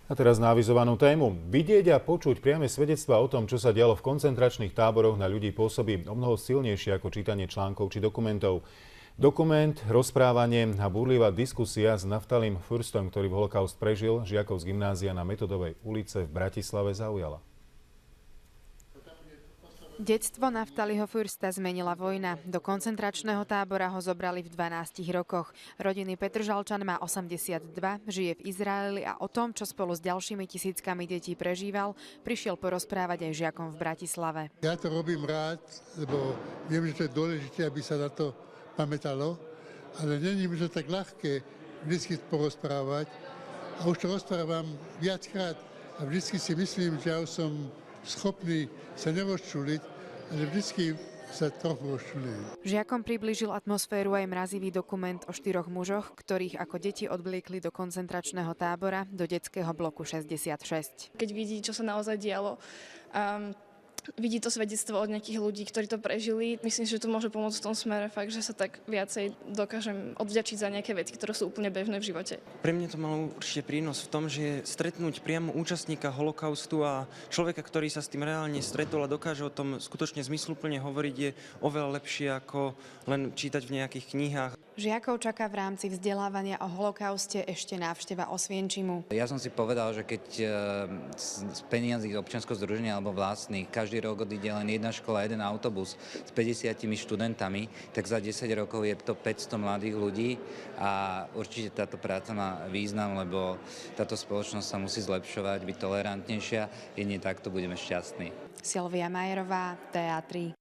A teraz na avizovanú tému. Vidieť a počuť priame svedectvá o tom, čo sa dialo v koncentračných táboroch, na ľudí pôsobí omnoho silnejšie ako čítanie článkov či dokumentov. Dokument, rozprávanie a búrlivá diskusia s Naftalim Fürstom, ktorý v holokaust prežil, žiakov z gymnázia na Metodovej ulice v Bratislave zaujala. Detstvo Naftaliho Fürsta zmenila vojna. Do koncentračného tábora ho zobrali v 12 rokoch. Rodinný Petržalčan má 82, žije v Izraeli a o tom, čo spolu s ďalšími tisíckami detí prežíval, prišiel porozprávať aj žiakom v Bratislave. Ja to robím rád, lebo viem, že to je dôležité, aby sa na to pamätalo, ale není mi to tak ľahké vždy porozprávať. A už to rozprávam viackrát a vždy si myslím, že ja som schopný sa nerozčuliť, ale vždy sa trochu rozčulím. Žiakom priblížil atmosféru aj mrazivý dokument o 4 mužoch, ktorých ako deti odvliekli do koncentračného tábora do detského bloku 66. Keď vidí, čo sa naozaj dialo, vidí to svedectvo od nejakých ľudí, ktorí to prežili. Myslím, že to môže pomôcť v tom smere fakt, že sa tak viacej dokážem odvďačiť za nejaké veci, ktoré sú úplne bežné v živote. Pre mňa to malo určite prínos v tom, že stretnúť priamo účastníka holokaustu a človeka, ktorý sa s tým reálne stretol a dokáže o tom skutočne zmysluplne hovoriť, je oveľa lepšie ako len čítať v nejakých knihách. Žiakov čaká v rámci vzdelávania o holokauste ešte návšteva Osvienčimu. Ja som si povedal, že keď z peniazí občianskeho združenia alebo vlastných každý rok odíde len jedna škola, jeden autobus s 50 študentami, tak za 10 rokov je to 500 mladých ľudí a určite táto práca má význam, lebo táto spoločnosť sa musí zlepšovať, byť tolerantnejšia, jedine takto budeme šťastní. Silvia Majerová, TA3.